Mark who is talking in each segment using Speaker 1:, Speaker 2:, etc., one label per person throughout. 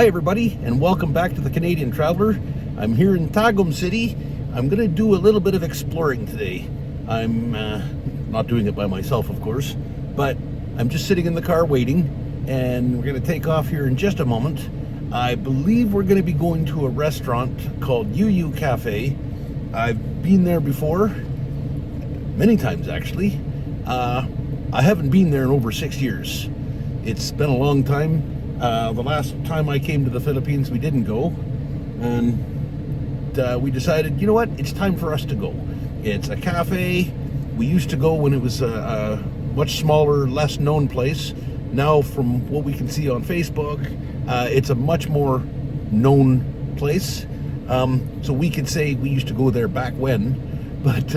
Speaker 1: Hi everybody, and welcome back to the Canadian Traveler. I'm here in Tagum City. I'm going to do a little bit of exploring today. I'm not doing it by myself, of course, but I'm just sitting in the car waiting, and we're going to take off here in just a moment. I believe we're going to be going to a restaurant called YuYu Cafe. I've been there before, many times actually. I haven't been there in over 6 years. It's been a long time. The last time I came to the Philippines, we didn't go, and we decided, you know what, it's time for us to go. It's a cafe. We used to go when it was a much smaller, less known place. Now, from what we can see on Facebook, it's a much more known place. So we could say we used to go there back when, but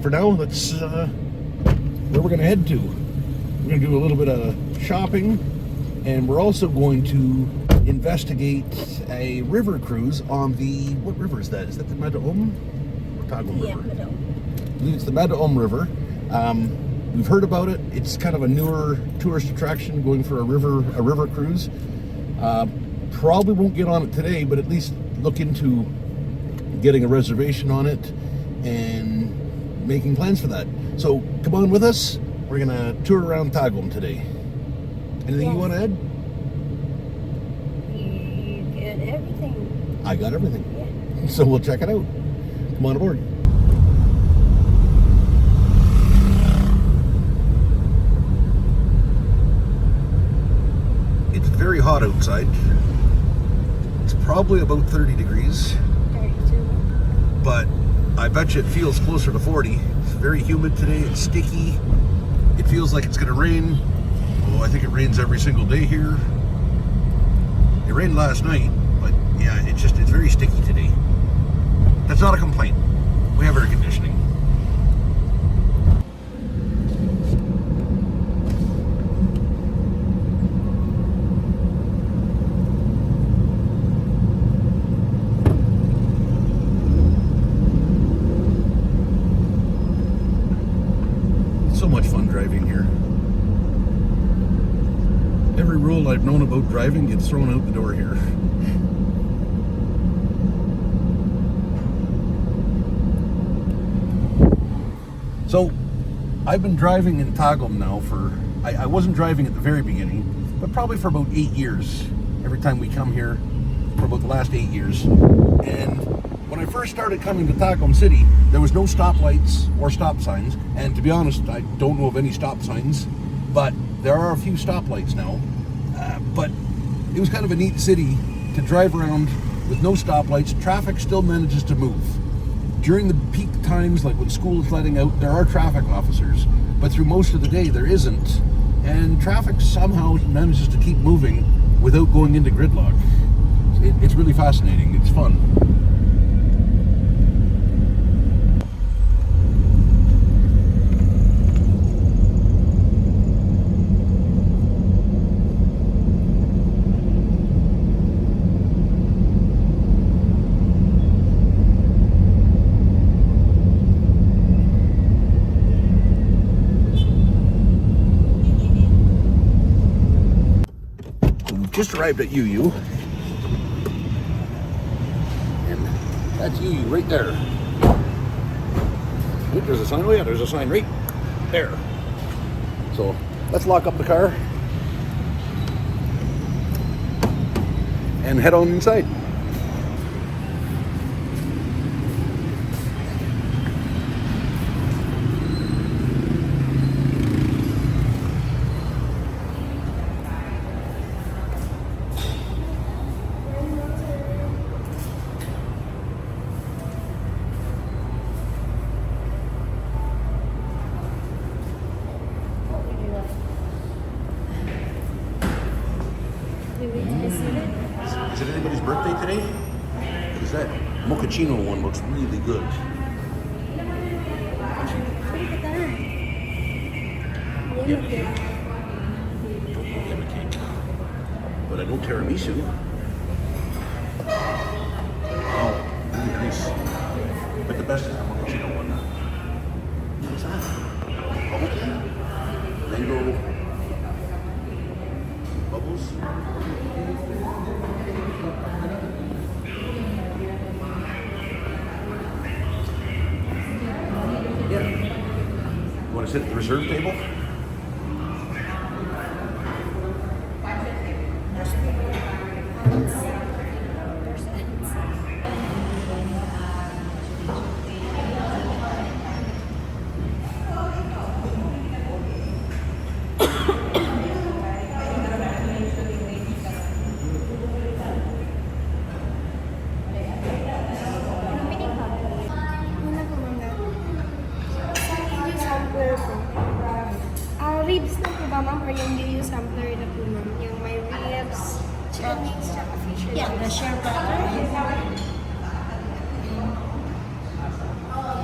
Speaker 1: for now, that's where we're going to head to. We're going to do a little bit of shopping. And we're also going to investigate a river cruise on the, what river is that? Is that the Madaum or Tagum River?
Speaker 2: Yeah, Madaum.
Speaker 1: I believe it's the Madaum River. We've heard about it. It's kind of a newer tourist attraction, going for a river cruise. Probably won't get on it today, but at least look into getting a reservation on it and making plans for that. So come on with us. We're gonna tour around Tagum today. Anything you want to add?
Speaker 2: You get everything.
Speaker 1: I got everything.
Speaker 2: Yeah.
Speaker 1: So we'll check it out. Come on aboard. It's very hot outside. It's probably about 30 degrees.
Speaker 2: 32.
Speaker 1: But I bet you it feels closer to 40. It's very humid today. It's sticky. It feels like it's going to rain. Oh, I think it rains every single day here. It rained last night, but yeah, it's very sticky today. That's not a complaint. We have air conditioning. So much fun driving here. Every rule I've known about driving gets thrown out the door here. So, I've been driving in Tagum now for, I wasn't driving at the very beginning, but probably for about 8 years. Every time we come here, for about the last 8 years. And when I first started coming to Tagum City, there was no stoplights or stop signs. And to be honest, I don't know of any stop signs, but there are a few stoplights now. But it was kind of a neat city to drive around with no stoplights. Traffic still manages to move. During the peak times, like when school is letting out, there are traffic officers, but through most of the day there isn't. And traffic somehow manages to keep moving without going into gridlock. It's really fascinating. It's fun. Just arrived at YuYu, and that's YuYu right there. Oh, there's a sign. Oh yeah, there's a sign right there. So let's lock up the car and head on inside. Is it anybody's birthday today? What is that? Mochaccino one looks really good.
Speaker 2: Look at that.
Speaker 1: Don't imitate. But I know tiramisu. Oh, really nice. But the best is the mochaccino one. What's that? Bubble tea? Mango bubbles? sit at the reserve table.
Speaker 2: Ribs na po ba, ma'am? Or yung YuYu sampler na po, ma'am? Yung may ribs, chicken wings, tsaka fish. Yeah, the share butter.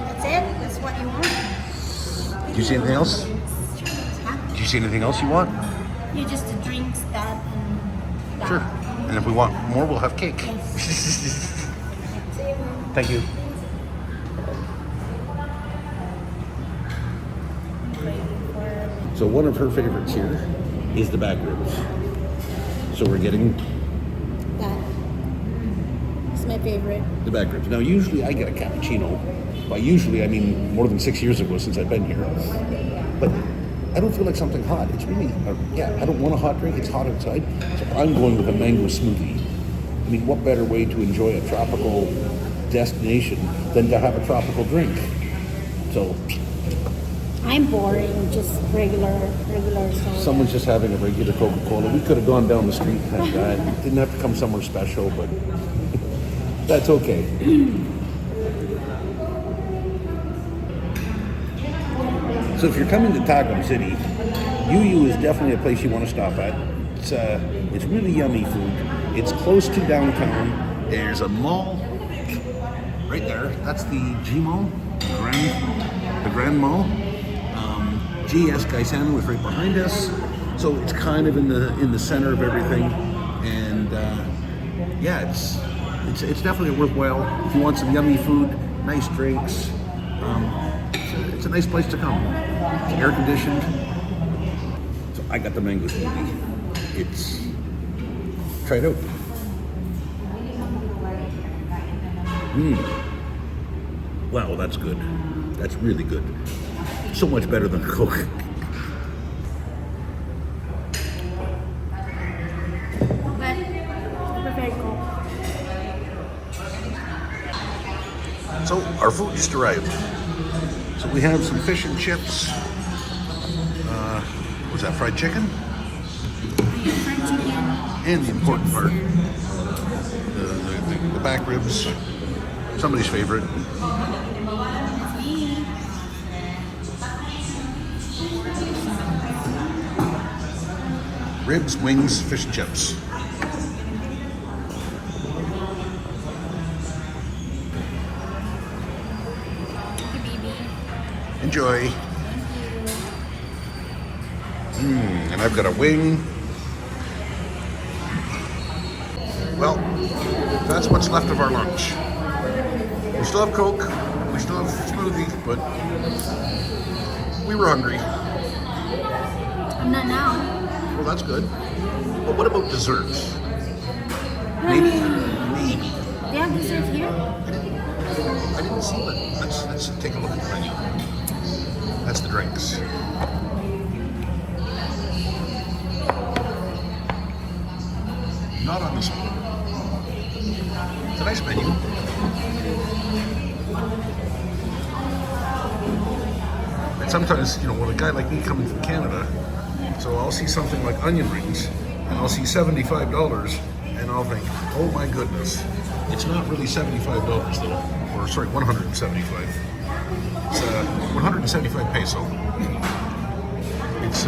Speaker 2: That's it? That's what you want?
Speaker 1: Do you see anything else?
Speaker 2: Huh?
Speaker 1: Do you see anything else you want?
Speaker 2: You just the drinks, that, and that.
Speaker 1: Sure. And if we want more, we'll have cake.
Speaker 2: Yes. See you, ma'am.
Speaker 1: Thank you. So one of her favorites here is the back ribs. So we're getting
Speaker 2: That. It's my favorite.
Speaker 1: the back ribs. Now usually I get a cappuccino. By usually I mean more than 6 years ago since I've been here. But I don't feel like something hot. It's really, I don't want a hot drink. It's hot outside. So I'm going with a mango smoothie. I mean, what better way to enjoy a tropical destination than to have a tropical drink? So
Speaker 2: I'm boring, just regular soda.
Speaker 1: someone's just having a regular Coca-Cola. We could have gone down the street and had that. Didn't have to come somewhere special, but that's okay. So if you're coming to Tagum City, YuYu is definitely a place you want to stop at. It's really yummy food. It's close to downtown. There's a mall right there. That's the G Mall, the Grand Mall. GS Gaisano is right behind us, so it's kind of in the center of everything, and yeah, it's definitely worthwhile if you want some yummy food, nice drinks. It's a nice place to come. It's air conditioned. So I got the mango smoothie. Try it out. Wow, that's good. That's really good. So much better than Coke.
Speaker 2: But I prefer Coke.
Speaker 1: So our food just arrived. So we have some fish and chips. Was that fried chicken?
Speaker 2: Fried chicken.
Speaker 1: And the important part, the back ribs. Somebody's favorite. Ribs, wings, fish and chips. Enjoy. And I've got a wing. Well, that's what's left of our lunch. We still have Coke, we still have smoothie, but we were hungry.
Speaker 2: I'm not now.
Speaker 1: Well, that's good. But what about desserts? Maybe.
Speaker 2: They have dessert here?
Speaker 1: I didn't see it. Let's take a look at the menu. That's the drinks. Not on this one. It's a nice menu. And sometimes, with a guy like me coming from Canada, so I'll see something like onion rings, and I'll see $75, and I'll think, oh my goodness, it's not really $75 though, or sorry, 175. It's 175 peso. It's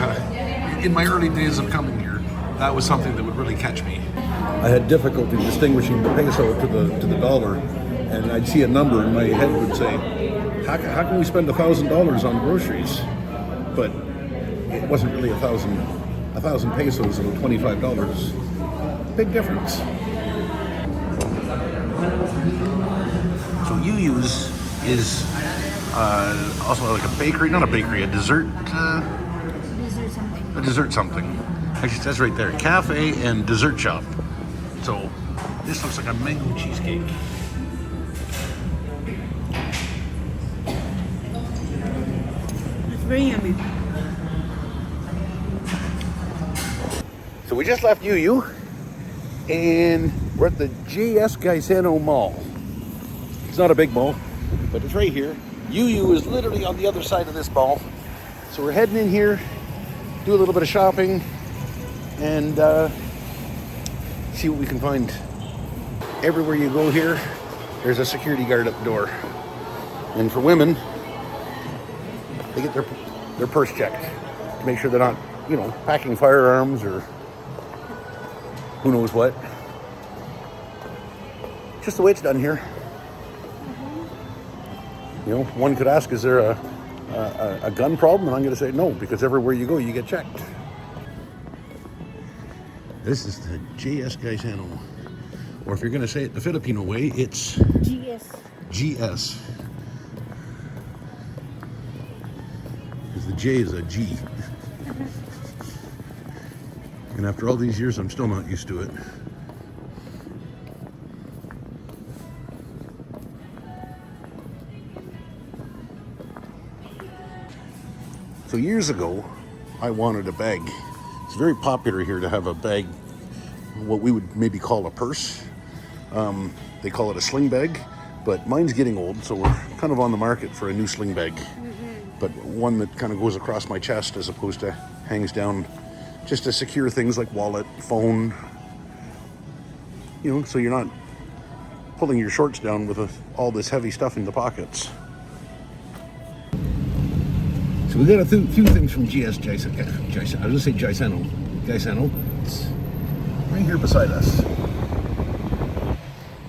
Speaker 1: in my early days of coming here, that was something that would really catch me. I had difficulty distinguishing the peso to the dollar, and I'd see a number and my head would say, how can we spend $1,000 on groceries? But it wasn't really a thousand pesos and $25. Big difference. So YuYu's is also like a bakery, not a bakery, a dessert. A dessert something. Actually, it says right there, cafe and dessert shop. So this looks like a mango cheesecake.
Speaker 2: It's
Speaker 3: very yummy.
Speaker 1: So we just left YuYu, and we're at the JS Gaisano Mall. It's not a big mall, but it's right here. YuYu is literally on the other side of this mall. So we're heading in here, do a little bit of shopping, and see what we can find. Everywhere you go here, there's a security guard at the door. And for women, they get their purse checked to make sure they're not, you know, packing firearms or who knows what. Just the way it's done here. You know, one could ask, is there a gun problem? And I'm going to say no, because everywhere you go, you get checked. This is the JS Gaisano. Or if you're going to say it the Filipino way, it's
Speaker 3: GS.
Speaker 1: GS. Because the J is a G. And after all these years, I'm still not used to it. So years ago, I wanted a bag. It's very popular here to have a bag, what we would maybe call a purse. They call it a sling bag, but mine's getting old, so we're kind of on the market for a new sling bag. But one that kind of goes across my chest as opposed to hangs down, just to secure things like wallet, phone, you know, so you're not pulling your shorts down with all this heavy stuff in the pockets. So we got a few things from GS Gaisano. I was going to say Gaisano. Gaisano. It's right here beside us.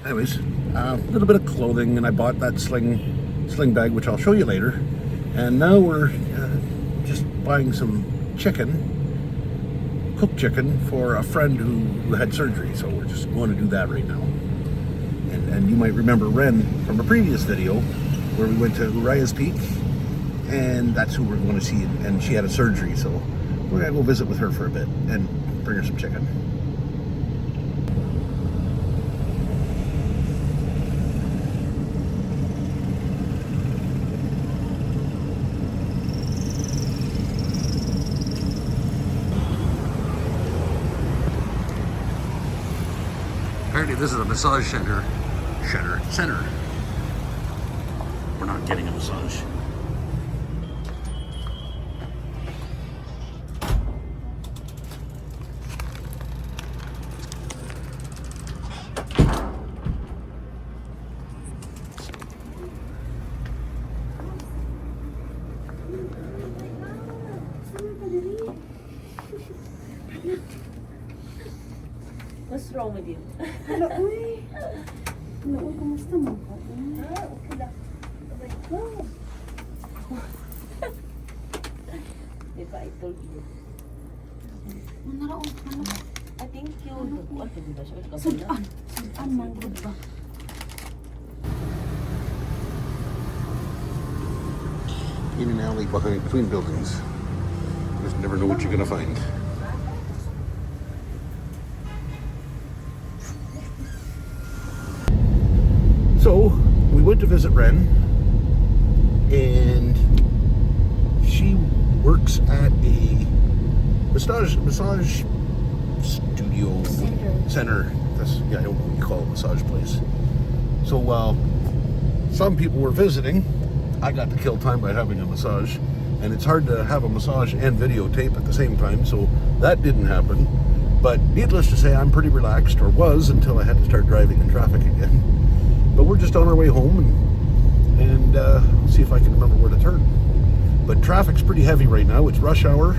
Speaker 1: Anyways, a little bit of clothing, and I bought that sling bag, which I'll show you later. And now we're just buying some chicken, cooked chicken, for a friend who had surgery. So we're just going to do that right now. And you might remember Ren from a previous video where we went to Uriah's Peak. And that's who we're going to see, and she had a surgery, so we're going to go visit with her for a bit and bring her some chicken. Apparently this is a massage center. We're not getting a massage.
Speaker 3: What's wrong with you?
Speaker 2: Hello, uy. Hello, uy. Kumusta mo? Okay lang.
Speaker 3: Diba, I told you.
Speaker 2: Manaraon ka na.
Speaker 3: I think you what did ba siya?
Speaker 2: Sudan. Sudan, manggod ba?
Speaker 1: In an alley between buildings. You just never know what you're going to find. So, we went to visit Ren, and she works at a massage studio center. That's, yeah, I don't know what you call a massage place. So while some people were visiting, I got to kill time by having a massage, and it's hard to have a massage and videotape at the same time, so that didn't happen. But needless to say, I'm pretty relaxed, or was, until I had to start driving in traffic again. But we're just on our way home, and see if I can remember where to turn. But traffic's pretty heavy right now. It's rush hour.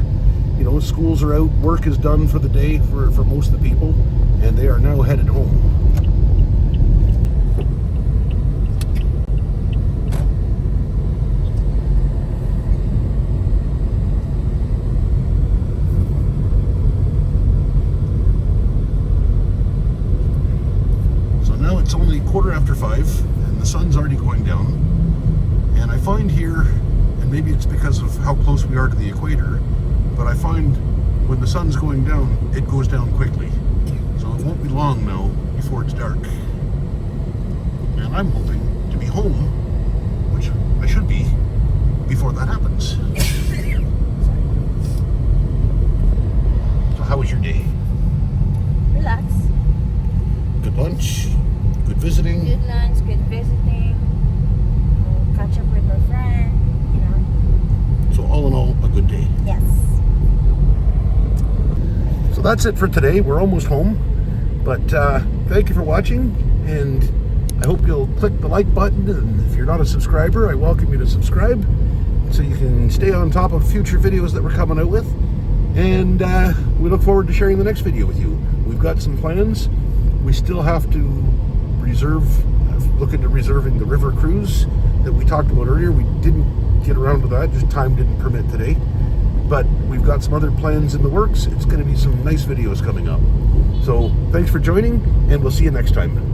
Speaker 1: You know, schools are out, work is done for the day for most of the people, and they are now headed home. It's only 5:15 and the sun's already going down, and I find here, and maybe it's because of how close we are to the equator, but I find when the sun's going down, it goes down quickly. So it won't be long now before it's dark. And I'm hoping to be home, which I should be, before that happens. visiting.
Speaker 4: Good lunch, good visiting. Catch up with our friend, you know.
Speaker 1: So all in all, a good day.
Speaker 4: Yes.
Speaker 1: So that's it for today. We're almost home. But thank you for watching, and I hope you'll click the like button. And if you're not a subscriber, I welcome you to subscribe so you can stay on top of future videos that we're coming out with. And we look forward to sharing the next video with you. We've got some plans. We still have to look into reserving the river cruise that we talked about earlier. We didn't get around to that, just time didn't permit today. But we've got some other plans in the works. It's going to be some nice videos coming up. So thanks for joining, and we'll see you next time.